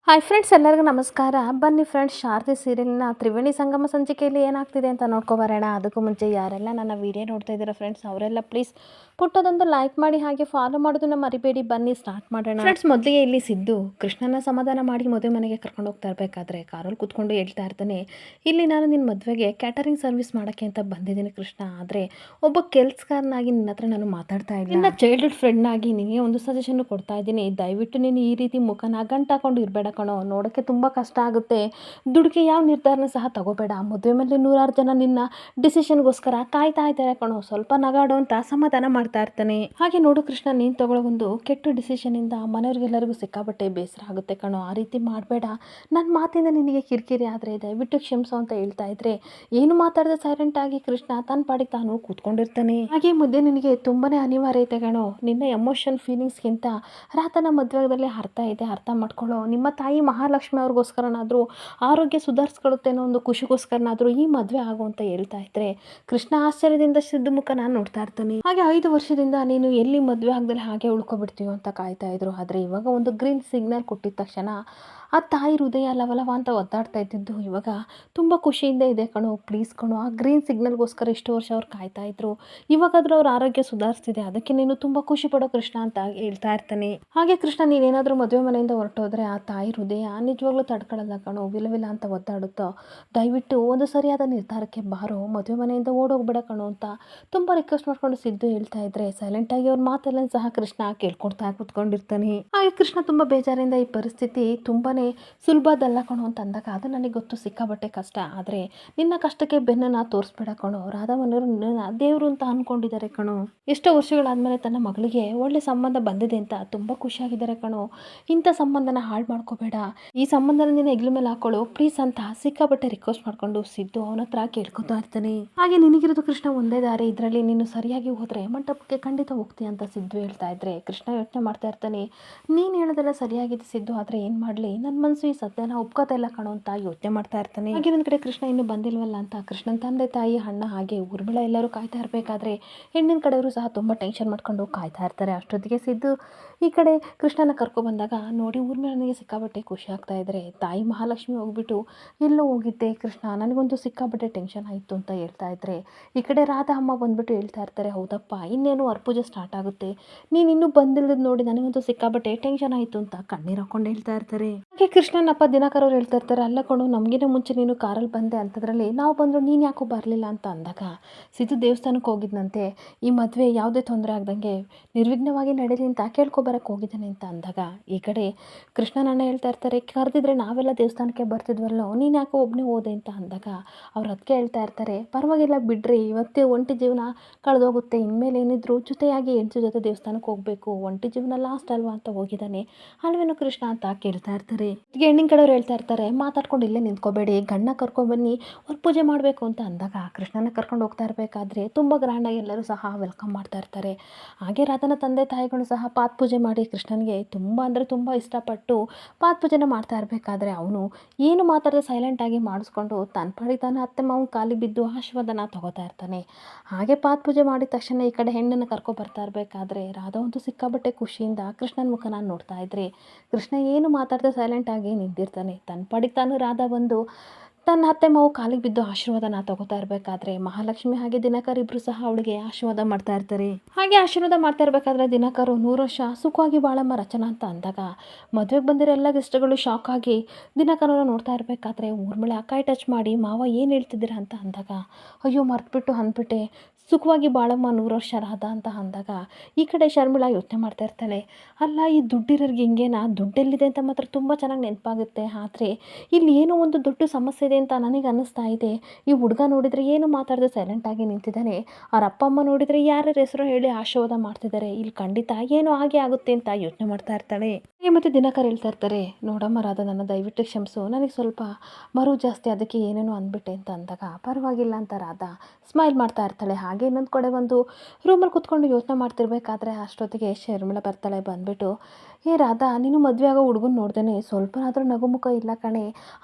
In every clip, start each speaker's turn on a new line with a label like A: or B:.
A: Hi friends, ಎಲ್ಲರಿಗೂ ನಮಸ್ಕಾರ. ಬನ್ನಿ ಫ್ರೆಂಡ್ಸ್, ಶಾರದೆ ಸೀರಿಯಲ್ನ ತ್ರಿವೇಣಿ ಸಂಗಮ ಸಂಚಿಕೆಯಲ್ಲಿ ಏನಾಗ್ತಿದೆ ಅಂತ ನೋಡ್ಕೊಬರೋಣ. ಅದಕ್ಕೂ ಮುಂಚೆ ಯಾರೆಲ್ಲ ನನ್ನ ವಿಡಿಯೋ ನೋಡ್ತಾ ಇದ್ದೀರಾ ಫ್ರೆಂಡ್ಸ್, ಅವರೆಲ್ಲ ಪ್ಲೀಸ್ ಪುಟ್ಟದೊಂದು ಲೈಕ್ ಮಾಡಿ, ಹಾಗೆ ಫಾಲೋ ಮಾಡೋದನ್ನ ಮರಿಬೇಡಿ. ಬನ್ನಿ ಸ್ಟಾರ್ಟ್ ಮಾಡೋಣ. ಫ್ರೆಂಡ್ಸ್, ಮೊದಲಿಗೆ ಇಲ್ಲಿ ಸಿದ್ದು ಕೃಷ್ಣನ ಸಮಾಧಾನ ಮಾಡಿ ಮದುವೆ ಮನೆಗೆ ಕರ್ಕೊಂಡು ಹೋಗ್ತಾ ಇರಬೇಕಾದ್ರೆ ಕಾರಲ್ಲಿ ಕೂತ್ಕೊಂಡು ಹೇಳ್ತಾ ಇರ್ತಾನೆ, ಇಲ್ಲಿ ನಾನು ನಿನ್ನ ಮದುವೆಗೆ ಕ್ಯಾಟರಿಂಗ್ ಸರ್ವಿಸ್ ಮಾಡೋಕ್ಕೆ ಅಂತ ಬಂದಿದ್ದೀನಿ ಕೃಷ್ಣ. ಆದರೆ ಒಬ್ಬ ಕೆಲಸಗಾರನಾಗಿ ನಿನ್ನ ಹತ್ರ ನಾನು ಮಾತಾಡ್ತಾ ಇಲ್ಲ, ನಿನ್ನ ಚೈಲ್ಡ್ಹುಡ್ ಫ್ರೆಂಡ್ ಆಗಿ ನಿನಗೆ ಒಂದು ಸಜೆಷನ್ ಕೊಡ್ತಾ ಇದ್ದೀನಿ. ದಯವಿಟ್ಟು ನೀನು ಈ ರೀತಿ ಮುಖನ ಗಂಟಾಕೊಂಡು ಇರಬೇಡ ಕಣೋ. ನೋಡೋಕ್ಕೆ ತುಂಬ ಕಷ್ಟ ಆಗುತ್ತೆ. ದುಡುಕೆ ಯಾವ ನಿರ್ಧಾರನೂ ಸಹ ತಗೋಬೇಡ. ಮದುವೆ ಮೇಲೆ ನೂರಾರು ಜನ ನಿನ್ನ ಡಿಸಿಷನ್ಗೋಸ್ಕರ ಕಾಯ್ತಾ ಇದ್ದಾರೆ ಕಣೋ. ಸ್ವಲ್ಪ ನಗಾಡು ಅಂತ ಸಮಾಧಾನ ಮಾಡ್ತಾ ಇರ್ತಾನೆ. ಹಾಗೆ ನೋಡು ಕೃಷ್ಣ, ನೀನು ತಗೊಳ್ಳೋ ಒಂದು ಕೆಟ್ಟ ಡಿಸಿಷನಿಂದ ಮನೆಯವ್ರಿಗೆಲ್ಲರಿಗೂ ಸಿಕ್ಕಾಬಟ್ಟೆ ಬೇಸರ ಆಗುತ್ತೆ ಕಣೋ. ಆ ರೀತಿ ಮಾಡಬೇಡ. ನನ್ನ ಮಾತಿಂದ ನಿನಗೆ ಕಿರಿಕಿರಿ ಆದರೆ ದಯವಿಟ್ಟು ಕ್ಷಮಿಸು ಅಂತ ಹೇಳ್ತಾ ಇದ್ರೆ ಏನು ಮಾತಾಡದೆ ಸೈಲೆಂಟ್ ಆಗಿ ಕೃಷ್ಣ ತನ್ನ ಪಾಡಿಗೆ ತಾನು ಕೂತ್ಕೊಂಡಿರ್ತಾನೆ. ಹಾಗೆ ಮುದ್ದೆ ನಿನಗೆ ತುಂಬಾನೇ ಅನಿವಾರ್ಯತೆ ಕಣೋ. ನಿನ್ನ ಎಮೋಷನ್ ಫೀಲಿಂಗ್ಸ್ಗಿಂತ ರಾತನ ಮದುವೆದಲ್ಲಿ ಅರ್ಥ ಇದೆ, ಅರ್ಥ ಮಾಡ್ಕೊಳ್ಳೋ. ನಿಮ್ಮ ತಾಯಿ ಮಹಾಲಕ್ಷ್ಮಿ ಅವ್ರಿಗೋಸ್ಕರನಾದರೂ ಆರೋಗ್ಯ ಸುಧಾರಿಸ್ಕೊಳ್ಳುತ್ತೆ ಅನ್ನೋ ಒಂದು ಖುಷಿಗೋಸ್ಕರನಾದರೂ ಈ ಮದುವೆ ಆಗು ಅಂತ ಹೇಳ್ತಾ ಇದ್ರೆ ಕೃಷ್ಣ ಆಶ್ಚರ್ಯದಿಂದ ಸಿದ್ದು ಮುಖನ ನೋಡ್ತಾ ಇರ್ತಾನೆ. ಹಾಗೆ 5 ವರ್ಷದಿಂದ ನೀನು ಎಲ್ಲಿ ಮದುವೆ ಆಗದಲ್ಲಿ ಹಾಗೆ ಉಳ್ಕೊಬಿಡ್ತೀಯೋ ಅಂತ ಕಾಯ್ತಾ ಇದ್ರು. ಆದರೆ ಇವಾಗ ಒಂದು ಗ್ರೀನ್ ಸಿಗ್ನಲ್ ಕೊಟ್ಟಿದ ತಕ್ಷಣ ಆ ತಾಯಿ ಹೃದಯ ಲವಲವ ಅಂತ ಒದ್ದಾಡ್ತಾ ಇದ್ದಿದ್ದು ಇವಾಗ ತುಂಬ ಖುಷಿಯಿಂದ ಇದೆ ಕಣೋ. ಪ್ಲೀಸ್ ಕಣೋ, ಆ ಗ್ರೀನ್ ಸಿಗ್ನಲ್ಗೋಸ್ಕರ ಇಷ್ಟು ವರ್ಷ ಅವ್ರು ಕಾಯ್ತಾ ಇದ್ರು. ಇವಾಗಾದರೂ ಅವ್ರ ಆರೋಗ್ಯ ಸುಧಾರಿಸ್ತಿದೆ, ಅದಕ್ಕೆ ನೀನು ತುಂಬ ಖುಷಿ ಪಡೋ ಕೃಷ್ಣ ಅಂತ ಹೇಳ್ತಾ ಇರ್ತಾನೆ. ಹಾಗೆ ಕೃಷ್ಣ, ನೀನೇನಾದರೂ ಮದುವೆ ಮನೆಯಿಂದ ಹೊರಟೋದ್ರೆ ಆ ತಾಯಿ ಹೃದಯ ನಿಜವಾಗ್ಲೂ ತಡ್ಕೊಳ್ಳಲ್ಲ ಕಣೋ. ವಿಲವಿಲ ಅಂತ ಒದ್ದಾಡುತ್ತೋ. ದಯವಿಟ್ಟು ಒಂದು ಸರಿಯಾದ ನಿರ್ಧಾರಕ್ಕೆ ಬಾರೋ, ಮದುವೆ ಮನೆಯಿಂದ ಓಡೋಗ್ಬೇಡ ಕಣೋ ಅಂತ ತುಂಬ ರಿಕ್ವೆಸ್ಟ್ ಮಾಡ್ಕೊಂಡು ಸಿದ್ದು ಹೇಳ್ತಾ ಇದ್ರೆ ಸೈಲೆಂಟಾಗಿ ಅವ್ರ ಮಾತೆಲ್ಲ ಸಹ ಕೃಷ್ಣ ಕೇಳ್ಕೊಡ್ತಾ ಕೂತ್ಕೊಂಡಿರ್ತಾನೆ. ಹಾಗೆ ಕೃಷ್ಣ ತುಂಬ ಬೇಜಾರಿಂದ ಈ ಪರಿಸ್ಥಿತಿ ತುಂಬಾನೇ ಸುಲಭದಲ್ಲ ಕಣೋ ಅಂತ ಅಂದಾಗ, ಅದು ನನಗೆ ಗೊತ್ತು ಸಿಕ್ಕಾಬಟ್ಟೆ ಕಷ್ಟ, ಆದರೆ ನಿನ್ನ ಕಷ್ಟಕ್ಕೆ ಬೆನ್ನನ್ನು ತೋರಿಸ್ಬೇಡ ಕಣೋ. ರಾಧವನ್ನವರು ನಿನ್ನ ದೇವರು ಅಂತ ಅಂದ್ಕೊಂಡಿದ್ದಾರೆ ಕಣೋ. ಎಷ್ಟೋ ವರ್ಷಗಳಾದ್ಮೇಲೆ ತನ್ನ ಮಗಳಿಗೆ ಒಳ್ಳೆ ಸಂಬಂಧ ಬಂದಿದೆ ಅಂತ ತುಂಬ ಖುಷಿಯಾಗಿದ್ದಾರೆ ಕಣೋ. ಇಂಥ ಸಂಬಂಧನ ಹಾಳು ಮಾಡ್ಕೋಬೇಡ, ಈ ಸಂಬಂಧನ ನಿನ್ನ ಹೆಗ್ಲ ಮೇಲೆ ಹಾಕೊಳ್ಳೋ ಪ್ಲೀಸ್ ಅಂತ ಸಿಕ್ಕಾಬಟ್ಟೆ ರಿಕ್ವೆಸ್ಟ್ ಮಾಡ್ಕೊಂಡು ಸಿದ್ದು ಅವನ ಹತ್ರ ಕೇಳ್ಕೊತಾ ಇರ್ತಾನೆ. ಹಾಗೆ ನಿನಗಿರೋದು ಕೃಷ್ಣ ಒಂದೇ ದಾರಿ, ಇದರಲ್ಲಿ ನೀನು ಸರಿಯಾಗಿ ಹೋದ್ರೆ ಮಂಟಪಕ್ಕೆ ಖಂಡಿತ ಹೋಗ್ತೀಯ ಅಂತ ಸಿದ್ದು ಹೇಳ್ತಾ ಇದ್ರೆ ಕೃಷ್ಣ ಯೋಚನೆ ಮಾಡ್ತಾ ಇರ್ತಾನೆ. ನೀನು ಹೇಳೋದೆಲ್ಲ ಸರಿಯಾಗಿದೆ ಸಿದ್ದು, ಆದರೆ ಏನು ಮಾಡಲಿ, ನನ್ನ ಮನಸ್ಸು ಈ ಸತ್ಯನ ಒಪ್ಕೋತಾ ಇಲ್ಲ ಕಣೋ ಅಂತ ಯೋಚನೆ ಮಾಡ್ತಾ ಇರ್ತಾನೆ. ಹಾಗೆ ಒಂದು ಕಡೆ ಕೃಷ್ಣ ಇನ್ನೂ ಬಂದಿಲ್ವಲ್ಲ ಅಂತ ಕೃಷ್ಣನ ತಂದೆ ತಾಯಿ ಅಣ್ಣ ಹಾಗೆ ಊರ್ಮಿಳ ಎಲ್ಲರೂ ಕಾಯ್ತಾ ಇರಬೇಕಾದ್ರೆ ಹೆಣ್ಣಿನ ಕಡೆಯವರು ಸಹ ತುಂಬ ಟೆನ್ಷನ್ ಮಾಡ್ಕೊಂಡು ಕಾಯ್ತಾ ಇರ್ತಾರೆ. ಅಷ್ಟೊತ್ತಿಗೆ ಸಿದ್ದು ಈ ಕಡೆ ಕೃಷ್ಣನ ಕರ್ಕೊಬಂದಾಗ ನೋಡಿ ಊರ್ಮಿಳನಿಗೆ ಸಿಕ್ಕಾಬಟ್ಟೆ ಖುಷಿ ಆಗ್ತಾ ಇದ್ರೆ ತಾಯಿ ಮಹಾಲಕ್ಷ್ಮಿ ಹೋಗ್ಬಿಟ್ಟು ಎಲ್ಲೋ ಹೋಗಿದ್ದೆ ಕೃಷ್ಣ, ನನಗೊಂದು ಸಿಕ್ಕಾಬಟ್ಟೆ ಟೆನ್ಷನ್ ಆಯಿತು ಅಂತ ಹೇಳ್ತಾ ಇದ್ರೆ ಈ ಕಡೆ ರಾಧಾ ಅಮ್ಮ ಬಂದ್ಬಿಟ್ಟು ಹೇಳ್ತಾ ಇರ್ತಾರೆ, ಹೌದಪ್ಪ ಇನ್ನೇನು ಪೂಜೆ ಸ್ಟಾರ್ಟ್ ಆಗುತ್ತೆ, ನೀನು ಇನ್ನೂ ಬಂದಿಲ್ಲದ ನೋಡಿ ನನಗಂತೂ ಸಿಕ್ಕಾಬಟ್ಟೆ ಟೆನ್ಷನ್ ಆಯಿತು ಅಂತ ಕಣ್ಣೀರು ಹಾಕೊಂಡು ಹೇಳ್ತಾ ಇರ್ತಾರೆ. ಹಾಗೆ ಕೃಷ್ಣನಪ್ಪ ದಿನಕರ್ ಅವ್ರು ಹೇಳ್ತಾ ಇರ್ತಾರೆ, ಅಲ್ಲ ಕಣೋ, ನಮಗಿನ ಮುಂಚೆ ನೀನು ಕಾರಲ್ಲಿ ಬಂದೆ ಅಂಥದ್ರಲ್ಲಿ ನಾವು ಬಂದರು ನೀನು ಯಾಕೋ ಬರಲಿಲ್ಲ ಅಂತ ಅಂದಾಗ ಸಿದ್ದು ದೇವಸ್ಥಾನಕ್ಕೆ ಹೋಗಿದ್ದಂತೆ, ಈ ಮದುವೆ ಯಾವುದೇ ತೊಂದರೆ ಆಗ್ದಂಗೆ ನಿರ್ವಿಘ್ನವಾಗಿ ನಡೀಲಿ ಅಂತ ಕೇಳ್ಕೊಬರಕ್ಕೆ ಹೋಗಿದ್ದಾನೆ ಅಂತ ಅಂದಾಗ ಈ ಕಡೆ ಕೃಷ್ಣನ ಅಣ್ಣ ಹೇಳ್ತಾ ಇರ್ತಾರೆ, ಕರೆದಿದ್ರೆ ನಾವೆಲ್ಲ ದೇವಸ್ಥಾನಕ್ಕೆ ಬರ್ತಿದ್ವಲ್ಲೋ, ನೀನು ಯಾಕೋ ಒಬ್ಬನೇ ಹೋದೆ ಅಂತ ಅಂದಾಗ ಅವ್ರು ಅದಕ್ಕೆ ಹೇಳ್ತಾ ಇರ್ತಾರೆ, ಪರವಾಗಿಲ್ಲ ಬಿಡ್ರಿ, ಇವತ್ತೇ ಒಂಟಿ ಜೀವನ ಕಳೆದೋಗುತ್ತೆ, ಇನ್ಮೇಲೆ ಏನಿದ್ರು ಜೊತೆಯಾಗಿ ಹೆಂಡತಿ ಜೊತೆ ದೇವಸ್ಥಾನಕ್ಕೆ ಹೋಗಬೇಕು, ಒಂಟಿ ಜೀವನ ಲಾಸ್ಟ್ ಅಲ್ವಾ ಅಂತ ಹೋಗಿದ್ದಾನೆ ಅಲ್ವೇನೋ ಕೃಷ್ಣ ಅಂತ ಕೇಳ್ತಾ ಇರ್ತಾರೆ. ಈಗ ಹೆಣ್ಣಿನ ಕಡೆಯವ್ರು ಹೇಳ್ತಾ ಇರ್ತಾರೆ, ಮಾತಾಡ್ಕೊಂಡು ಇಲ್ಲೇ ನಿಂತ್ಕೋಬೇಡಿ, ಗಂಡ ಕರ್ಕೊಂಡ್ಬನ್ನಿ, ಅವ್ರು ಪೂಜೆ ಮಾಡಬೇಕು ಅಂತ ಅಂದಾಗ ಕೃಷ್ಣನ ಕರ್ಕೊಂಡು ಹೋಗ್ತಾ ಇರಬೇಕಾದ್ರೆ ತುಂಬ ಗ್ರ್ಯಾಂಡಾಗಿ ಎಲ್ಲರೂ ಸಹ ವೆಲ್ಕಮ್ ಮಾಡ್ತಾ ಇರ್ತಾರೆ. ಹಾಗೆ ರಾಧನ ತಂದೆ ತಾಯಿಗಳು ಸಹ ಪಾದ ಪೂಜೆ ಮಾಡಿ ಕೃಷ್ಣನಿಗೆ ತುಂಬ ಅಂದರೆ ತುಂಬ ಇಷ್ಟಪಟ್ಟು ಪಾದ ಪೂಜೆನ ಮಾಡ್ತಾ ಇರಬೇಕಾದ್ರೆ ಅವನು ಏನು ಮಾತಾಡದೆ ಸೈಲೆಂಟಾಗಿ ಮಾಡಿಸ್ಕೊಂಡು ತನ್ನ ಪಾಡಿಗೆ ತಾನು ಅತ್ತೆ ಮಾವನ ಕಾಲಿಗೆ ಬಿದ್ದು ಆಶೀರ್ವಾದನ ತಗೋತಾ ಇರ್ತಾನೆ. ಹಾಗೆ ಪಾದ ಪೂಜೆ ಮಾಡಿದ ತಕ್ಷಣ ಈ ಕಡೆ ಹೆಣ್ಣನ್ನು ಕರ್ಕೊ ಬರ್ತಾ ಇರಬೇಕಾದ್ರೆ ರಾಧಾ ಅಂತೂ ಸಿಕ್ಕಾಬಟ್ಟೆ ಖುಷಿಯಿಂದ ಕೃಷ್ಣನ ಮುಖನ ನೋಡ್ತಾ ಇದ್ರೆ ಕೃಷ್ಣ ಏನು ಮಾತಾಡದೆ ಸೈಲೆಂಟಾಗಿ ನಿಂತಿರ್ತಾನೆ. ತನ್ನ ಪಾಡಿಗೆ ತಾನು ರಾಧಾ ಬಂದು ತನ್ನ ಅತ್ತೆ ಮಾವು ಕಾಲಿಗೆ ಬಿದ್ದು ಆಶೀರ್ವಾದನ ತಗೋತಾ ಇರಬೇಕಾದ್ರೆ ಮಹಾಲಕ್ಷ್ಮಿ ಹಾಗೆ ದಿನಕರ್ ಇಬ್ಬರು ಸಹ ಅವಳಿಗೆ ಆಶೀರ್ವಾದ ಮಾಡ್ತಾ ಇರ್ತಾರೆ. ಹಾಗೆ ಆಶೀರ್ವಾದ ಮಾಡ್ತಾ ಇರಬೇಕಾದ್ರೆ ದಿನಕರು 100 ವರ್ಷ ಸುಖವಾಗಿ ಬಾಳಮ್ಮ ರಚನಾ ಅಂತ ಅಂದಾಗ ಮದುವೆಗೆ ಬಂದಿರೋ ಎಲ್ಲ ಗೆಸ್ಟ್ಗಳು ಶಾಕ್ ಆಗಿ ದಿನಕರನ್ನ ನೋಡ್ತಾ ಇರಬೇಕಾದ್ರೆ ಊರ್ಮಿಳ ಕೈ ಟಚ್ ಮಾಡಿ, ಮಾವ ಏನು ಹೇಳ್ತಿದ್ದೀರಾ ಅಂತ ಅಂದಾಗ ಅಯ್ಯೋ ಮರ್ತ್ಬಿಟ್ಟು ಅಂದ್ಬಿಟ್ಟೆ, ಸುಖವಾಗಿ ಬಾಳಮ್ಮ 100 ವರ್ಷ ರಾಧಾ ಅಂತ ಅಂದಾಗ ಈ ಕಡೆ ಶರ್ಮಿಳಾ ಯೋಚನೆ ಮಾಡ್ತಾ ಇರ್ತಾಳೆ, ಅಲ್ಲ ಈ ದುಡ್ಡಿರೋರ್ಗೆ ಹಿಂಗೇನಾ, ದುಡ್ಡೆಲ್ಲಿದೆ ಅಂತ ಮಾತ್ರ ತುಂಬ ಚೆನ್ನಾಗಿ ನೆನಪಾಗುತ್ತೆ, ಆದರೆ ಇಲ್ಲಿ ಏನೋ ಒಂದು ದೊಡ್ಡ ಸಮಸ್ಯೆ ಇದೆ ಅಂತ ನನಗೆ ಅನ್ನಿಸ್ತಾ ಇದೆ. ಈ ಹುಡುಗ ನೋಡಿದರೆ ಏನು ಮಾತಾಡದೆ ಸೈಲೆಂಟಾಗಿ ನಿಂತಿದ್ದಾನೆ, ಅವ್ರ ಅಪ್ಪ ಅಮ್ಮ ನೋಡಿದರೆ ಯಾರ್ಯಾರ ಹೆಸರು ಹೇಳಿ ಆಶೀರ್ವಾದ ಮಾಡ್ತಿದ್ದಾರೆ, ಇಲ್ಲಿ ಖಂಡಿತ ಏನೋ ಹಾಗೆ ಆಗುತ್ತೆ ಅಂತ ಯೋಚನೆ ಮಾಡ್ತಾ ಇರ್ತಾಳೆ. ಹಾಗೆ ಮತ್ತು ದಿನಕರ್ ಹೇಳ್ತಾ ಇರ್ತಾರೆ, ನೋಡಮ್ಮ ರಾಧಾ, ನನ್ನ ದಯವಿಟ್ಟು ಕ್ಷಮಿಸು, ನನಗೆ ಸ್ವಲ್ಪ ಮರು ಜಾಸ್ತಿ ಅದಕ್ಕೆ ಏನೇನೋ ಅಂದ್ಬಿಟ್ಟೆ ಅಂತ ಅಂದಾಗ ಪರವಾಗಿಲ್ಲ ಅಂತ ರಾಧಾ ಸ್ಮೈಲ್ ಮಾಡ್ತಾ ಇರ್ತಾಳೆ. ಹಾಗೆ ಇನ್ನೊಂದು ಕಡೆ ಒಂದು ರೂಮಲ್ಲಿ ಕೂತ್ಕೊಂಡು ಯೋಚನೆ ಮಾಡ್ತಿರ್ಬೇಕಾದ್ರೆ ಅಷ್ಟೊತ್ತಿಗೆ ಶರ್ಮಿಳಾ ಬರ್ತಾಳೆ. ಬಂದ್ಬಿಟ್ಟು, ಏ ರಾಧಾ, ನೀನು ಮದುವೆ ಆಗೋ ಹುಡುಗನ ನೋಡ್ದೇನೆ ಸ್ವಲ್ಪನಾದರೂ ನಗುಮುಖ ಇಲ್ಲ ಕಣೆ,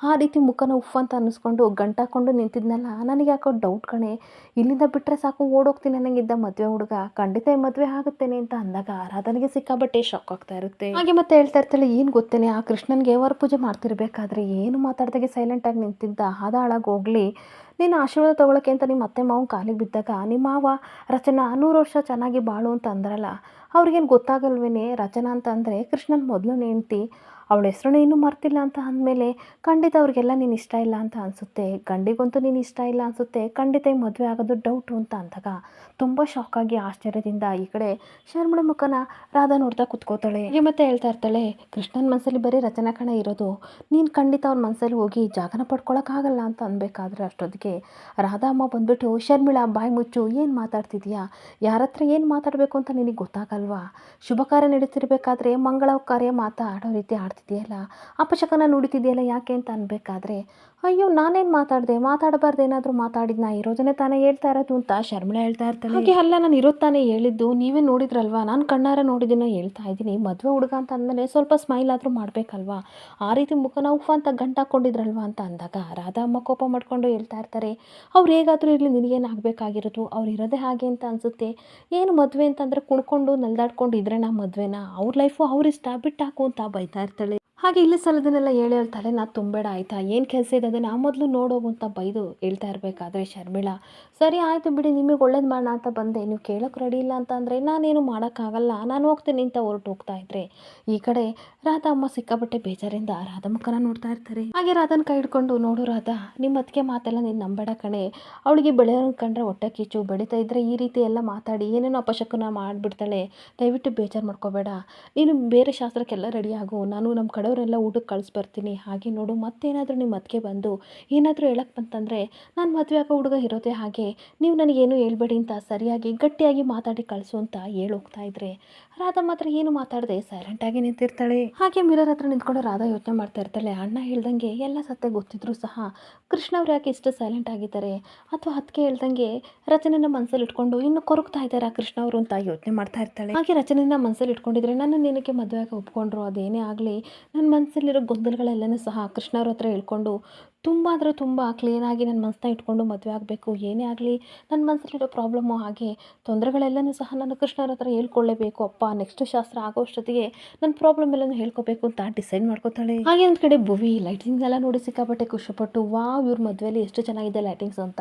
A: ಆ ರೀತಿ ಮುಖನ ಉಫ್ ಅಂತ ಅನ್ನಿಸ್ಕೊಂಡು ಗಂಟಾಕೊಂಡು ನಿಂತಿದ್ನಲ್ಲ, ನನಗೆ ಯಾಕೋ ಡೌಟ್ ಕಣೆ, ಇಲ್ಲಿಂದ ಬಿಟ್ಟರೆ ಸಾಕು ಓಡೋಗ್ತೀನಿ ಅನ್ನಂಗಿದ್ದ ಮದುವೆ ಹುಡುಗ ಖಂಡಿತ ಈ ಮದುವೆ ಆಗುತ್ತೇನೆ ಅಂತ ಅಂದಾಗ ರಾಧನಿಗೆ ಸಿಕ್ಕಾಬಟ್ಟೆ ಶಾಕ್ ಆಗ್ತಾ ಇರುತ್ತೆ. ಹಾಗೆ ಮತ್ತೆ ಹೇಳ್ತಾ ಇರ್ತಾಳೆ, ಏನು ಗೊತ್ತೇನೆ ಆ ಕೃಷ್ಣನಿಗೆ ವರ ಪೂಜೆ ಮಾಡ್ತಿರ್ಬೇಕಾದ್ರೆ ಏನು ಮಾತಾಡ್ದಾಗೆ ಸೈಲೆಂಟಾಗಿ ನಿಂತಿದ್ದ, ಹಾಳಾಗಿ ಹೋಗಲಿ ನೀನು ಆಶೀರ್ವಾದ ತೊಗೊಳಕ್ಕೆ ಅಂತ ನಿಮ್ಮ ಅತ್ತೆ ಮಾವನ ಕಾಲಿಗೆ ಬಿದ್ದಾಗ ನಿಮ್ಮ ಮಾವ ರಚನಾ 100 ವರ್ಷ ಚೆನ್ನಾಗಿ ಬಾಳು ಅಂತ ಅಂದ್ರಲ್ಲ, ಅವ್ರಿಗೇನು ಗೊತ್ತಾಗಲ್ವೇನೆ ರಚನಾ ಅಂತ ಅಂದರೆ ಕೃಷ್ಣನ ಮೊದಲನೇ ಹೆಂಡ್ತಿ, ಅವಳ ಹೆಸರನ್ನ ಇನ್ನೂ ಮರ್ತಿಲ್ಲ ಅಂತ ಅಂದಮೇಲೆ ಖಂಡಿತ ಅವ್ರಿಗೆಲ್ಲ ನೀನು ಇಷ್ಟ ಇಲ್ಲ ಅಂತ ಅನಿಸುತ್ತೆ, ಗಂಡಿಗಂತೂ ನೀನು ಇಷ್ಟ ಇಲ್ಲ ಅನಿಸುತ್ತೆ, ಖಂಡಿತ ಈ ಮದುವೆ ಆಗೋದು ಡೌಟು ಅಂತ ಅಂದಾಗ ತುಂಬ ಶಾಕಾಗಿ ಆಶ್ಚರ್ಯದಿಂದ ಈ ಕಡೆ ಶರ್ಮಿಳ ಮುಖನ ರಾಧಾ ನೋಡ್ತಾ ಕುತ್ಕೋತಾಳೆ. ಹೀಗೆ ಮತ್ತೆ ಹೇಳ್ತಾ ಇರ್ತಾಳೆ, ಕೃಷ್ಣನ ಮನಸ್ಸಲ್ಲಿ ಬರೀ ರಚನಾ ಕಣ ಇರೋದು, ನೀನು ಖಂಡಿತ ಅವ್ರ ಮನಸ್ಸಲ್ಲಿ ಹೋಗಿ ಜಾಗನ ಪಡ್ಕೊಳಕ್ಕಾಗಲ್ಲ ಅಂತ ಅನ್ಬೇಕಾದ್ರೆ ಅಷ್ಟೊತ್ತಿಗೆ ರಾಧಾ ಅಮ್ಮ ಬಂದ್ಬಿಟ್ಟು, ಶರ್ಮಿಳಾ ಬಾಯಿ ಮುಚ್ಚು, ಏನು ಮಾತಾಡ್ತಿದ್ಯಾ, ಯಾರ ಹತ್ರ ಏನು ಮಾತಾಡಬೇಕು ಅಂತ ನಿನಗೆ ಗೊತ್ತಾಗಲ್ವಾ, ಶುಭ ಕಾರ್ಯ ನಡೀತಿರ್ಬೇಕಾದ್ರೆ ಮಂಗಳ ಕಾರ್ಯ ಮಾತಾಡೋ ರೀತಿ ಆಡ್ತಿದೆಯಲ್ಲ, ಅಪಶಕನ ನುಡಿತಿದೆಯಲ್ಲ ಯಾಕೆ ಅಂತ ಅನ್ಬೇಕಾದ್ರೆ, ಅಯ್ಯೋ ನಾನೇನು ಮಾತಾಡಿದೆ, ಮಾತಾಡಬಾರ್ದು ಏನಾದರೂ ಮಾತಾಡಿದ್ನ, ಇರೋದನ್ನೇ ತಾನೇ ಹೇಳ್ತಾ ಇರೋದು ಅಂತ ಶರ್ಮಿಳಾ ಹೇಳ್ತಾ ಇರ್ತಾಳೆ. ಹಾಗೆ ಅಲ್ಲ, ನಾನು ಇರೋದು ತಾನೇ ಹೇಳಿದ್ದು, ನೀವೇ ನೋಡಿದ್ರಲ್ವಾ, ನಾನು ಕಣ್ಣಾರ ನೋಡಿದ್ದೀನೋ ಹೇಳ್ತಾ ಇದ್ದೀನಿ, ಮದುವೆ ಹುಡುಗ ಅಂತ ಅಂದಮೇಲೆ ಸ್ವಲ್ಪ ಸ್ಮೈಲ್ ಆದರೂ ಮಾಡಬೇಕಲ್ವಾ, ಆ ರೀತಿ ಮುಖನ ಉಫ್ ಅಂತ ಗಂಟಾಕೊಂಡಿದ್ರಲ್ವಾ ಅಂತ ಅಂದಾಗ ರಾಧಾ ಅಮ್ಮ ಕೋಪ ಮಾಡ್ಕೊಂಡು ಹೇಳ್ತಾ ಇರ್ತಾರೆ, ಅವ್ರು ಹೇಗಾದರೂ ಇರಲಿ ನಿನಗೇನು ಆಗಬೇಕಾಗಿರೋದು, ಅವ್ರು ಇರೋದೇ ಹಾಗೆ ಅಂತ ಅನಿಸುತ್ತೆ, ಏನು ಮದುವೆ ಅಂತಂದರೆ ಕುಣ್ಕೊಂಡು ನಲ್ದಾಡ್ಕೊಂಡು ಇದ್ರೆ ನಾ ಮದುವೆನ, ಅವ್ರ ಲೈಫು ಅವ್ರಿಷ್ಟ ಬಿಟ್ಟಾಕು ಅಂತ ಬೈತಾ ಇರ್ತಾಳೆ. ಹಾಗೆ ಇಲ್ಲಿ ಸಲದನ್ನೆಲ್ಲ ಹೇಳ್ತಾಳೆ, ನಾ ತುಂಬಬೇಡ ಆಯಿತಾ, ಏನು ಕೆಲಸ ಇದೆ ಅದನ್ನು ಮೊದಲು ನೋಡೋಗು ಅಂತ ಬೈದು ಹೇಳ್ತಾ ಇರಬೇಕಾದ್ರೆ ಶರ್ಮಿಳಾ, ಸರಿ ಆಯಿತು ಬಿಡಿ, ನಿಮಗೆ ಒಳ್ಳೇದು ಮಾಡೋಣ ಅಂತ ಬಂದೆ, ನೀವು ಕೇಳೋಕೆ ರೆಡಿ ಇಲ್ಲ ಅಂತ ಅಂದರೆ ನಾನೇನು ಮಾಡೋಕ್ಕಾಗಲ್ಲ, ನಾನು ಹೋಗ್ತೀನಿ ಅಂತ ಹೋಗ್ತಾ ಇದ್ರೆ ಈ ಕಡೆ ರಾಧಾ ಅಮ್ಮ ಸಿಕ್ಕಾಬಟ್ಟೆ ಬೇಜಾರಿಂದ ರಾಧಾ ಮುಖನ ನೋಡ್ತಾ ಇರ್ತಾರೆ. ಹಾಗೆ ರಾಧಾನ ಕೈ ಹಿಡ್ಕೊಂಡು, ನೋಡು ರಾಧಾ, ನಿಮ್ಮ ಅದಕ್ಕೆ ಮಾತೆಲ್ಲ ನೀನು ನಂಬೇಡ ಕಣೆ, ಅವಳಿಗೆ ಬೆಳೆಯೋನು ಕಂಡ್ರೆ ಹೊಟ್ಟೆ ಕಿಚ್ಚು, ಬೆಳೀತಾ ಇದ್ದರೆ ಈ ರೀತಿ ಎಲ್ಲ ಮಾತಾಡಿ ಏನೇನೋ ಅಪಶಕನ ಮಾಡಿಬಿಡ್ತಾಳೆ, ದಯವಿಟ್ಟು ಬೇಜಾರು ಮಾಡ್ಕೋಬೇಡ, ನೀನು ಬೇರೆ ಶಾಸ್ತ್ರಕ್ಕೆಲ್ಲ ರೆಡಿ ಆಗು, ನಾನು ನಮ್ಮ ಕಡೆಯವರೆಲ್ಲ ಊಟಕ್ಕೆ ಕಳಿಸ್ಬರ್ತೀನಿ, ಹಾಗೆ ನೋಡು ಮತ್ತೇನಾದರೂ ನಿಮ್ಮ ಅದಕ್ಕೆ ಬಂದು ಏನಾದರೂ ಹೇಳಕ್ಕೆ ಬಂತಂದರೆ ನಾನು ಮದುವೆ ಆಗೋ ಹುಡುಗ ಇರೋದೇ ಹಾಗೆ, ನೀವು ನನಗೇನು ಹೇಳ್ಬೇಡಿ ಅಂತ ಸರಿಯಾಗಿ ಗಟ್ಟಿಯಾಗಿ ಮಾತಾಡಿ ಕಳಿಸು ಅಂತ ಹೋಗ್ತಾ ಇದ್ರೆ ರಾಧಾ ಮಾತ್ರ ಏನು ಮಾತಾಡದೆ ಸೈಲೆಂಟಾಗಿ ನಿಂತಿರ್ತಾಳೆ. ಹಾಗೆ ಮಿರರ್ ಹತ್ರ ನಿಂತ್ಕೊಂಡು ರಾಧಾ ಯೋಚನೆ ಮಾಡ್ತಾ ಇರ್ತಾಳೆ, ಅಣ್ಣ ಹೇಳ್ದಂಗೆ ಎಲ್ಲ ಸತ್ಯ ಗೊತ್ತಿದ್ರು ಸಹ ಕೃಷ್ಣ ಅವ್ರು ಯಾಕೆ ಇಷ್ಟು ಸೈಲೆಂಟ್ ಆಗಿದ್ದಾರೆ, ಅಥವಾ ಅದಕ್ಕೆ ಹೇಳ್ದಂಗೆ ರಚನೆನ ಮನಸ್ಸಲ್ಲಿ ಇಟ್ಕೊಂಡು ಇನ್ನು ಕೊರಗ್ತಾ ಇದ್ದಾರೆ ಕೃಷ್ಣ ಅವರು ಅಂತ ಯೋಚನೆ ಮಾಡ್ತಾ ಇರ್ತಾಳೆ. ಹಾಗೆ ರಚನೆನ ಮನಸ್ಸಲ್ಲಿ ಇಟ್ಕೊಂಡಿದ್ರೆ ನನ್ನ ನಿನಗೆ ಮದುವೆ ಆಗಿ ಒಪ್ಕೊಂಡ್ರು, ಅದೇನೇ ಆಗಲಿ ನನ್ನ ಮನಸ್ಸಲ್ಲಿರೋ ಗೊಂದಲಗಳೆಲ್ಲನೂ ಸಹ ಕೃಷ್ಣ ಅವ್ರ ಹತ್ರ ಹೇಳ್ಕೊಂಡು ತುಂಬ ಅಂದರೆ ತುಂಬ ಕ್ಲೀನಾಗಿ ನನ್ನ ಮನಸ್ಸನ್ನ ಇಟ್ಕೊಂಡು ಮದುವೆ ಆಗಬೇಕು, ಏನೇ ಆಗಲಿ ನನ್ನ ಮನಸ್ಸಲ್ಲಿರೋ ಪ್ರಾಬ್ಲಮ್ಮು ಹಾಗೆ ತೊಂದರೆಗಳೆಲ್ಲನೂ ಸಹ ನಾನು ಕೃಷ್ಣವ್ರ ಹತ್ರ ಹೇಳ್ಕೊಳ್ಳೇಬೇಕು, ಅಪ್ಪ ನೆಕ್ಸ್ಟ್ ಶಾಸ್ತ್ರ ಆಗೋ ಅಷ್ಟೊತ್ತಿಗೆ ನನ್ನ ಪ್ರಾಬ್ಲಮ್ ಎಲ್ಲನೂ ಹೇಳ್ಕೋಬೇಕು ಅಂತ ಡಿಸೈಡ್ ಮಾಡ್ಕೋತಾಳೆ. ಹಾಗೆ ಒಂದು ಕಡೆ ಭುವಿ ಲೈಟಿಂಗ್ಸ್ ಎಲ್ಲ ನೋಡಿ ಸಿಕ್ಕಾಪಟ್ಟೆ ಖುಷಿಪಟ್ಟು, ವಾವ್ ಇವ್ರ ಮದುವೆಯಲ್ಲಿ ಎಷ್ಟು ಚೆನ್ನಾಗಿದೆ ಲೈಟಿಂಗ್ಸ್ ಅಂತ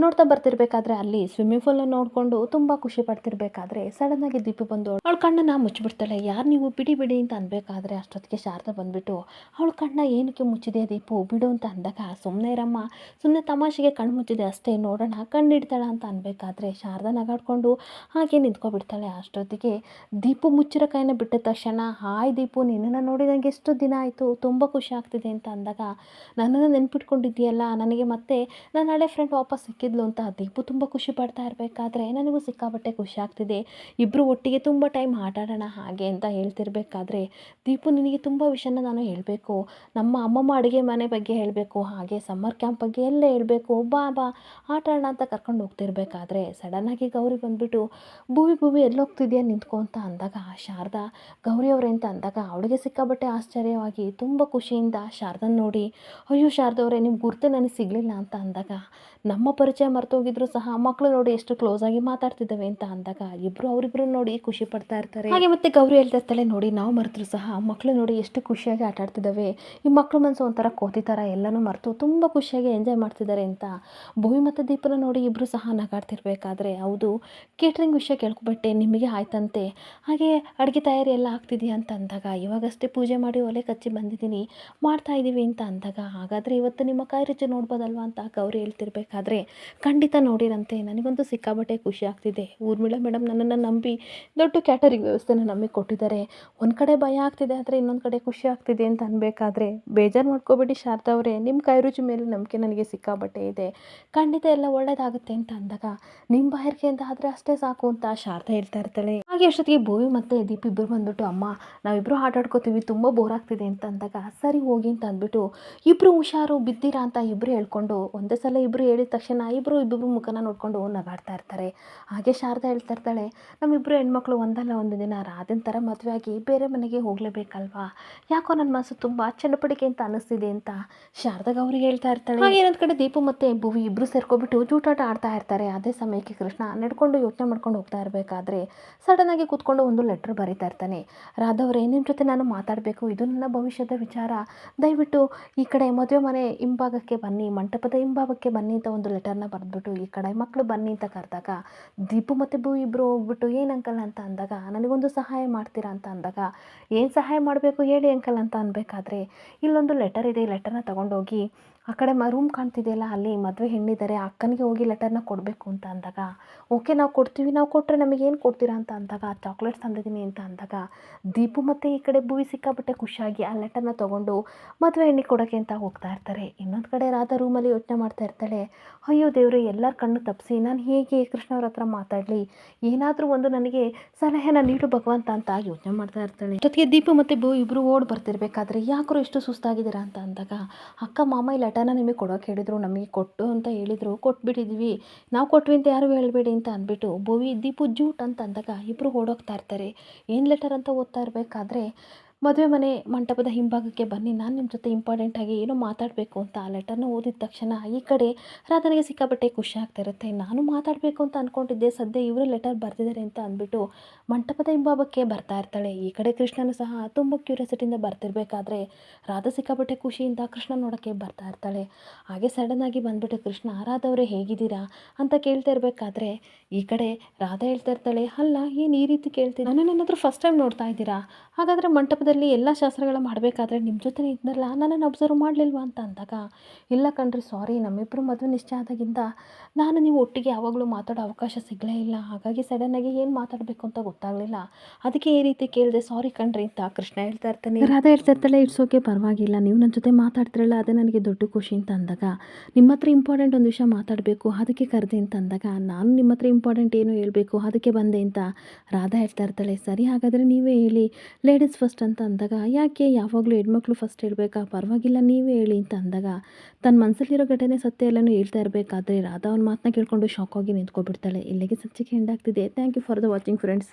A: ನೋಡ್ತಾ ಬರ್ತಿರ್ಬೇಕಾದ್ರೆ ಅಲ್ಲಿ ಸ್ವಿಮ್ಮಿಂಗ್ ಪೂಲ್ ನೋಡಿಕೊಂಡು ತುಂಬ ಖುಷಿ ಪಡ್ತಿರ್ಬೇಕಾದ್ರೆ ಸಡನ್ನಾಗಿ ದೀಪು ಬಂದು ಅವಳ ಕಣ್ಣನ್ನು ಮುಚ್ಚಿಬಿಡ್ತಾಳೆ. ಯಾರು ನೀವು ಬಿಡಿ ಬಿಡಿ ಅಂತ ಅನ್ಬೇಕಾದ್ರೆ ಅಷ್ಟೊತ್ತಿಗೆ ಶಾರದಾ ಬಂದ್ಬಿಟ್ಟು ಅವಳ ಕಣ್ಣ ಏನಕ್ಕೆ ಮುಚ್ಚಿದೆ ದೀಪು ಬಿಡು ಅಂತ ಅಂದಾಗ, ಸುಮ್ಮನೆ ಇರಮ್ಮ, ಸುಮ್ಮನೆ ತಮಾಷೆಗೆ ಕಣ್ಣು ಮುಚ್ಚಿದೆ ಅಷ್ಟೇ, ನೋಡೋಣ ಕಣ್ಣು ಹಿಡ್ತಾಳ ಅಂತ ಅನ್ಬೇಕಾದ್ರೆ ಶಾರದಾ ನಗಾಡ್ಕೊಂಡು ಹಾಗೆ ನಿಂತ್ಕೊಬಿಡ್ತಾಳೆ. ಅಷ್ಟೊತ್ತಿಗೆ ದೀಪು ಮುಚ್ಚಿರೋ ಕೈನ ಬಿಟ್ಟ ತಕ್ಷಣ, ಹಾಯ್ ದೀಪು, ನಿನ್ನನ್ನು ನೋಡಿ ನನಗೆ ಎಷ್ಟು ದಿನ ಆಯಿತು, ತುಂಬ ಖುಷಿ ಆಗ್ತಿದೆ ಅಂತ ಅಂದಾಗ, ನನ್ನನ್ನು ನೆನ್ಪಿಟ್ಕೊಂಡಿದ್ದೀಯಲ್ಲ, ನನಗೆ ಮತ್ತೆ ನನ್ನ ಹಳೆ ಫ್ರೆಂಡ್ ವಾಪಸ್ ಸಿಕ್ಕಿದ್ಲು ಅಂತ ದೀಪು ತುಂಬ ಖುಷಿ ಪಡ್ತಾ ಇರಬೇಕಾದ್ರೆ ನನಗೂ ಸಿಕ್ಕಾಬಟ್ಟೆ ಖುಷಿ ಆಗ್ತಿದೆ, ಇಬ್ಬರು ಒಟ್ಟಿಗೆ ತುಂಬ ಟೈಮ್ ಆಟಾಡೋಣ ಹಾಗೆ ಅಂತ ಹೇಳ್ತಿರ್ಬೇಕಾದ್ರೆ, ದೀಪು ನಿನಗೆ ತುಂಬ ವಿಷಯನ ನಾನು ಹೇಳಬೇಕು, ನಮ್ಮ ಅಮ್ಮಮ್ಮ ಅಡುಗೆ ಮನೆ ಬಗ್ಗೆ ಹೇಳಬೇಕು, ಹಾಗೆ ಸಮ್ಮರ್ ಕ್ಯಾಂಪ್ ಬಗ್ಗೆ ಎಲ್ಲ ಹೇಳಬೇಕು, ಬಾ ಬಾ ಆಟ ಆಡೋಣ ಅಂತ ಕರ್ಕೊಂಡು ಹೋಗ್ತಿರ್ಬೇಕಾದ್ರೆ ಸಡನ್ನಾಗಿ ಗೌರಿ ಬಂದುಬಿಟ್ಟು, ಭುವಿ ಎಲ್ಲೋಗ್ತಿದ್ಯಾ ನಿಂತ್ಕೊ ಅಂತ ಅಂದಾಗ ಶಾರದಾ ಗೌರಿ ಅವರೇ ಅಂತ ಅಂದಾಗ ಅವಳಿಗೆ ಸಿಕ್ಕಾಬಟ್ಟೆ ಆಶ್ಚರ್ಯವಾಗಿ ತುಂಬ ಖುಷಿಯಿಂದ ಶಾರದನ ನೋಡಿ, ಅಯ್ಯೋ ಶಾರದವ್ರೆ ನಿಮ್ಮ ಗುರ್ತು ನನಗೆ ಸಿಗಲಿಲ್ಲ ಅಂತ ಅಂದಾಗ, ನಮ್ಮ ಪರಿಚಯ ಮರ್ತೋಗಿದ್ರು ಸಹ ಮಕ್ಕಳು ನೋಡಿ ಎಷ್ಟು ಕ್ಲೋಸ್ ಆಗಿ ಮಾತಾಡ್ತಿದ್ದಾವೆ ಅಂತ ಅಂದಾಗ ಇಬ್ಬರು ಅವರಿಬ್ಬರು ನೋಡಿ ಖುಷಿ ಪಡ್ತಾ ಇರ್ತಾರೆ. ಹಾಗೆ ಮತ್ತೆ ಗೌರಿ ಹೇಳ್ತಾ ಇರ್ತಾಳೆ, ನೋಡಿ ನಾವು ಮರೆತರು ಸಹ ಮಕ್ಕಳು ನೋಡಿ ಎಷ್ಟು ಖುಷಿಯಾಗಿ ಆಟ ಆಡ್ತಿದ್ದಾವೆ, ಈ ಮಕ್ಕಳು ಮನಸ್ಸು ಒಂಥರ ಕೋತಿ ಥರ ಎಲ್ಲನೂ ಮರೆತು ತುಂಬ ಖುಷಿಯಾಗಿ ಎಂಜಾಯ್ ಮಾಡ್ತಿದ್ದಾರೆ ಅಂತ ಭೂಮಿ ಮತ್ತು ದೀಪನ ನೋಡಿ ಇಬ್ಬರು ಸಹ ನಗಾಡ್ತಿರ್ಬೇಕಾದ್ರೆ, ಹೌದು ಕೇಟ್ರಿಂಗ್ ವಿಷಯ ಕೇಳ್ಕೊಬಿಟ್ಟೆ, ನಿಮಗೆ ಆಯ್ತಂತೆ, ಹಾಗೆ ಅಡುಗೆ ತಯಾರಿ ಎಲ್ಲ ಆಗ್ತಿದೆಯಾ ಅಂತ ಅಂದಾಗ, ಇವಾಗಷ್ಟೇ ಪೂಜೆ ಮಾಡಿ ಒಲೆ ಕಚ್ಚಿ ಬಂದಿದ್ದೀನಿ, ಮಾಡ್ತಾ ಇದ್ದೀವಿ ಅಂತ ಅಂದಾಗ, ಹಾಗಾದರೆ ಇವತ್ತು ನಿಮ್ಮ ಕೈ ರುಚಿ ನೋಡ್ಬೋದಲ್ವ ಅಂತ ಗೌರಿ ಹೇಳ್ತಿರ್ಬೇಕಾದ್ರೆ, ಖಂಡಿತ ನೋಡಿರಂತೆ, ನನಗಂತೂ ಸಿಕ್ಕಾಬಟ್ಟೆ ಖುಷಿ ಆಗ್ತಿದೆ, ಊರ್ಮಿಳಾ ಮೇಡಮ್ ನನ್ನನ್ನು ನಂಬಿ ದೊಡ್ಡ ಕ್ಯಾಟರಿಂಗ್ ವ್ಯವಸ್ಥೆನ ನಮಗೆ ಕೊಟ್ಟಿದ್ದಾರೆ, ಒಂದು ಕಡೆ ಭಯ ಆಗ್ತಿದೆ ಆದರೆ ಇನ್ನೊಂದು ಕಡೆ ಖುಷಿ ಆಗ್ತಿದೆ ಅಂತ ಅನ್ಬೇಕಾದ್ರೆ, ಬೇಜಾರು ಮಾಡ್ಕೋಬೇಡಿ ಶಾರದಾ ಅವರೇ, ನಿಮ್ಮ ಕೈ ರುಚಿ ಮೇಲೆ ನಂಬಿಕೆ ನನಗೆ ಸಿಕ್ಕಾಬಟ್ಟೆ ಇದೆ, ಖಂಡಿತ ಎಲ್ಲ ಒಳ್ಳೇದಾಗುತ್ತೆ ಅಂತ ಅಂದಾಗ, ನಿಮ್ಮ ಬಾಯಾರಿಕೆಯಿಂದ ಆದರೆ ಅಷ್ಟೇ ಸಾಕು ಅಂತ ಶಾರದಾ ಹೇಳ್ತಾ ಇರ್ತಾಳೆ. ಹಾಗೆ ಅಷ್ಟೊತ್ತಿಗೆ ಭೂಮಿ ಮತ್ತು ದೀಪ್ ಇಬ್ಬರು ಬಂದ್ಬಿಟ್ಟು, ಅಮ್ಮ ನಾವಿಬ್ಬರು ಆಟ ಆಡ್ಕೋತೀವಿ, ತುಂಬ ಬೋರ್ ಆಗ್ತಿದೆ ಅಂತ ಅಂದಾಗ, ಸರಿ ಹೋಗಿ ಅಂತ ಅಂದ್ಬಿಟ್ಟು ಇಬ್ಬರು ಹುಷಾರು ಬಿದ್ದೀರಾ ಅಂತ ಇಬ್ಬರು ಹೇಳ್ಕೊಂಡು ಒಂದೇ ಸಲ ಇಬ್ಬರು ಹೇಳಿದ ತಕ್ಷಣ ಇಬ್ಬರು ಮುಖನ ನೋಡ್ಕೊಂಡು ನಗಾಡ್ತಾ ಇರ್ತಾರೆ. ಹಾಗೆ ಶಾರದಾ ಹೇಳ್ತಾ ಇರ್ತಾಳೆ, ನಮ್ಮಿಬ್ಬರು ಹೆಣ್ಮಕ್ಳು ಒಂದಲ್ಲ ಒಂದು ದಿನ ರಾಧನ್ ಥರ ಮದುವೆ ಆಗಿ ಬೇರೆ ಮನೆಗೆ ಹೋಗಲೇಬೇಕಲ್ವಾ, ಯಾಕೋ ನನ್ನ ಮನಸ್ಸು ತುಂಬ ಚನ್ನಪಡಿಕೆ ಅಂತ ಅನ್ನಿಸ್ತಿದೆ ಅಂತ ಶಾರದಾ ಅಂದಾಗ ಅವ್ರಿಗೆ ಹೇಳ್ತಾ ಇರ್ತಾಳೆ. ಹಾಗೆ ಇನ್ನೊಂದು ಕಡೆ ದೀಪು ಮತ್ತು ಭುವಿ ಇಬ್ಬರು ಸೇರ್ಕೊಬಿಟ್ಟು ಜೂಟಾಟ ಆಡ್ತಾ ಇರ್ತಾರೆ. ಅದೇ ಸಮಯಕ್ಕೆ ಕೃಷ್ಣ ನಡ್ಕೊಂಡು ಯೋಚನೆ ಮಾಡ್ಕೊಂಡು ಹೋಗ್ತಾ ಇರಬೇಕಾದ್ರೆ ಸಡನ್ನಾಗಿ ಕೂತ್ಕೊಂಡು ಒಂದು ಲೆಟ್ರ್ ಬರೀತಾ ಇರ್ತಾನೆ. ರಾಧವ್ರೆ, ನಿಮ್ಮ ಜೊತೆ ನಾನು ಮಾತಾಡಬೇಕು, ಇದು ನನ್ನ ಭವಿಷ್ಯದ ವಿಚಾರ, ದಯವಿಟ್ಟು ಈ ಕಡೆ ಮದುವೆ ಮನೆ ಹಿಂಭಾಗಕ್ಕೆ ಬನ್ನಿ, ಮಂಟಪದ ಹಿಂಭಾಗಕ್ಕೆ ಬನ್ನಿ ಅಂತ ಒಂದು ಲೆಟರ್ನ ಬರೆದ್ಬಿಟ್ಟು ಈ ಕಡೆ ಮಕ್ಕಳು ಬನ್ನಿ ಅಂತ ಕರೆದಾಗ ದೀಪು ಮತ್ತು ಭುವಿ ಇಬ್ಬರು ಹೋಗ್ಬಿಟ್ಟು ಏನು ಅಂಕಲ್ ಅಂತ ಅಂದಾಗ ನನಗೊಂದು ಸಹಾಯ ಮಾಡ್ತೀರಾ ಅಂತ ಅಂದಾಗ ಏನು ಸಹಾಯ ಮಾಡಬೇಕು ಹೇಳಿ ಅಂಕಲ್ ಅಂತ ಅನ್ಬೇಕಾದ್ರೆ ಇಲ್ಲೊಂದು ಲೆಟರ್ ಇದೆ, ಈ ಲೆಟರ್ನ ತೊಗೊಂಡೋಗಿ ಆ ಕಡೆ ರೂಮ್ ಕಾಣ್ತಿದೆಯಲ್ಲ ಅಲ್ಲಿ ಮದುವೆ ಹೆಣ್ಣಿದ್ದಾರೆ, ಅಕ್ಕನಿಗೆ ಹೋಗಿ ಲೆಟರ್ನ ಕೊಡಬೇಕು ಅಂತ ಅಂದಾಗ ಓಕೆ ನಾವು ಕೊಡ್ತೀವಿ, ನಾವು ಕೊಟ್ಟರೆ ನಮಗೇನು ಕೊಡ್ತೀರಾ ಅಂತ ಅಂದಾಗ ಚಾಕ್ಲೇಟ್ಸ್ ತಂದಿದ್ದೀನಿ ಅಂತ ಅಂದಾಗ ದೀಪು ಮತ್ತು ಈ ಕಡೆ ಭುವಿ ಸಿಕ್ಕಾಬಿಟ್ಟೆ ಖುಷಿಯಾಗಿ ಆ ಲೆಟರ್ನ ತೊಗೊಂಡು ಮದುವೆ ಹೆಣ್ಣಿಗೆ ಕೊಡೋಕ್ಕೆ ಅಂತ ಹೋಗ್ತಾ ಇರ್ತಾರೆ. ಇನ್ನೊಂದು ಕಡೆ ರಾಧಾ ರೂಮಲ್ಲಿ ಯೋಚನೆ ಮಾಡ್ತಾ ಇರ್ತಾಳೆ, ಅಯ್ಯೋ ದೇವ್ರೆ, ಎಲ್ಲರ ಕಣ್ಣು ತಪ್ಪಿಸಿ ನಾನು ಹೇಗೆ ಕೃಷ್ಣವ್ರ ಹತ್ರ ಮಾತಾಡಲಿ, ಏನಾದರೂ ಒಂದು ನನಗೆ ಸಲಹೆನ ನೀಡು ಭಗವಂತ ಅಂತ ಯೋಚನೆ ಮಾಡ್ತಾ ಇರ್ತಾಳೆ. ಜೊತೆಗೆ ದೀಪು ಮತ್ತು ಭುವಿ ಇಬ್ಬರು ಓಡ್ ಬರ್ತಿರ್ಬೇಕಾದ್ರೆ ಯಾಕೋ ಇಷ್ಟು ಸುಸ್ತಾಗಿದ್ದೀರಾ ಅಂತ ಅಂದಾಗ ಅಕ್ಕ ಮಾಮ ಈ ಲೆಟರ್ನ ನಿಮಗೆ ಕೊಡೋಕೆ ಹೇಳಿದ್ರು, ನಮಗೆ ಕೊಟ್ಟು ಅಂತ ಹೇಳಿದರು, ಕೊಟ್ಬಿಟ್ಟಿದ್ವಿ, ನಾವು ಕೊಟ್ವಿ ಅಂತ ಯಾರು ಹೇಳಬೇಡಿ ಅಂತ ಅಂದ್ಬಿಟ್ಟು ಭುವಿ ದೀಪು ಜೂಟ್ ಅಂತ ಅಂದಾಗ ಇಬ್ಬರು ಓಡೋಗ್ತಾ ಇರ್ತಾರೆ. ಏನು ಲೆಟರ್ ಅಂತ ಓದ್ತಾ ಇರಬೇಕಾದ್ರೆ ಮದುವೆ ಮನೆ ಮಂಟಪದ ಹಿಂಭಾಗಕ್ಕೆ ಬನ್ನಿ, ನಾನು ನಿಮ್ಮ ಜೊತೆ ಇಂಪಾರ್ಟೆಂಟಾಗಿ ಏನೋ ಮಾತಾಡಬೇಕು ಅಂತ ಆ ಲೆಟರ್ನ ಓದಿದ ತಕ್ಷಣ ಈ ಕಡೆ ರಾಧನಿಗೆ ಸಿಕ್ಕಾಪಟ್ಟೆ ಖುಷಿ ಆಗ್ತಾ ಇರುತ್ತೆ. ನಾನು ಮಾತಾಡಬೇಕು ಅಂತ ಅಂದ್ಕೊಂಡಿದ್ದೆ, ಸದ್ಯ ಇವರು ಲೆಟರ್ ಬರ್ತಿದ್ದಾರೆ ಅಂತ ಅಂದ್ಬಿಟ್ಟು ಮಂಟಪದ ಹಿಂಭಾಗಕ್ಕೆ ಬರ್ತಾ ಇರ್ತಾಳೆ. ಈ ಕಡೆ ಕೃಷ್ಣನು ಸಹ ತುಂಬ ಕ್ಯೂರಿಯಾಸಿಟಿಯಿಂದ ಬರ್ತಿರ್ಬೇಕಾದ್ರೆ ರಾಧಾ ಸಿಕ್ಕಾಪಟ್ಟೆ ಖುಷಿಯಿಂದ ಕೃಷ್ಣ ನೋಡೋಕ್ಕೆ ಬರ್ತಾ ಇರ್ತಾಳೆ. ಹಾಗೆ ಸಡನ್ನಾಗಿ ಬಂದ್ಬಿಟ್ಟು ಕೃಷ್ಣ, ರಾಧವ್ರೆ ಹೇಗಿದ್ದೀರಾ ಅಂತ ಕೇಳ್ತಾ ಇರಬೇಕಾದ್ರೆ ಈ ಕಡೆ ರಾಧಾ ಹೇಳ್ತಾ ಇರ್ತಾಳೆ, ಅಲ್ಲ ಏನು ಈ ರೀತಿ ಕೇಳ್ತೀನಿ, ನನ್ನನ್ನೇನಾದರೂ ಫಸ್ಟ್ ಟೈಮ್ ನೋಡ್ತಾ ಇದ್ದೀರಾ, ಹಾಗಾದರೆ ಮಂಟಪದಲ್ಲಿ ಎಲ್ಲ ಶಾಸ್ತ್ರಗಳ ಮಾಡಬೇಕಾದ್ರೆ ನಿಮ್ಮ ಜೊತೆ ಇದ್ನಲ್ಲ, ನನ್ನನ್ನು ಅಬ್ಸರ್ವ್ ಮಾಡಲಿಲ್ವಾ ಅಂತ ಅಂದಾಗ ಇಲ್ಲ ಕಣ್ರಿ, ಸಾರಿ, ನಮ್ಮಿಬ್ಬರು ಮದುವೆ ನಿಶ್ಚಯ ಆದಾಗಿಂದ ನಾನು ನೀವು ಒಟ್ಟಿಗೆ ಯಾವಾಗಲೂ ಮಾತಾಡೋ ಅವಕಾಶ ಸಿಗಲೇ ಇಲ್ಲ, ಹಾಗಾಗಿ ಸಡನ್ನಾಗಿ ಏನು ಮಾತಾಡಬೇಕು ಅಂತ ಗೊತ್ತಾಗಲಿಲ್ಲ, ಅದಕ್ಕೆ ಈ ರೀತಿ ಕೇಳಿದೆ, ಸಾರಿ ಕಣ್ರಿ ಅಂತ ಕೃಷ್ಣ ಹೇಳ್ತಾ ಇರ್ತಾನೆ. ರಾಧಾ ಹೇಳ್ತಾ ಇರ್ತಾಳೆ, ಇಟ್ಸ್ ಓಕೆ, ಪರವಾಗಿಲ್ಲ, ನೀವು ನನ್ನ ಜೊತೆ ಮಾತಾಡ್ತಿರಲ್ಲ ಅದೇ ನನಗೆ ದೊಡ್ಡ ಖುಷಿ ಅಂತ ಅಂದಾಗ ನಿಮ್ಮ ಹತ್ರ ಇಂಪಾರ್ಟೆಂಟ್ ಒಂದು ವಿಷಯ ಮಾತಾಡಬೇಕು ಅದಕ್ಕೆ ಕರೆದೆ ಅಂತ ಅಂದಾಗ ನಾನು ನಿಮ್ಮ ಹತ್ರ ಇಂಪಾರ್ಟೆಂಟ್ ಏನು ಹೇಳಬೇಕು ಅದಕ್ಕೆ ಬಂದೆ ಅಂತ ರಾಧಾ ಹೇಳ್ತಾ ಇರ್ತಾಳೆ. ಸರಿ, ಹಾಗಾದರೆ ನೀವೇ ಹೇಳಿ, ಲೇಡೀಸ್ ಫಸ್ಟ್ ಅಂತ ಅಂದಾಗ ಯಾಕೆ ಯಾವಾಗಲೂ ಹೆಣ್ಮಕ್ಳು ಫಸ್ಟ್ ಹೇಳಬೇಕಾ, ಪರವಾಗಿಲ್ಲ ನೀವೇ ಹೇಳಿ ಅಂತ ಅಂದಾಗ ತನ್ನ ಮನಸ್ಸಲ್ಲಿರೋ ಘಟನೆ ಸತ್ಯ ಎಲ್ಲನೂ ಹೇಳ್ತಾ ಇರಬೇಕಾದ್ರೆ ರಾಧಾ ಅವ್ನ ಮಾತನ್ನ ಕೇಳ್ಕೊಂಡು ಶಾಕ್ ಆಗಿ ನಿಂತ್ಕೊಬಿಡ್ತಾಳೆ. ಇಲ್ಲಿಗೆ ಸಂಚಿಕೆ ಎಂಡ್ ಆಗ್ತಿದೆ. Thank you for the watching friends.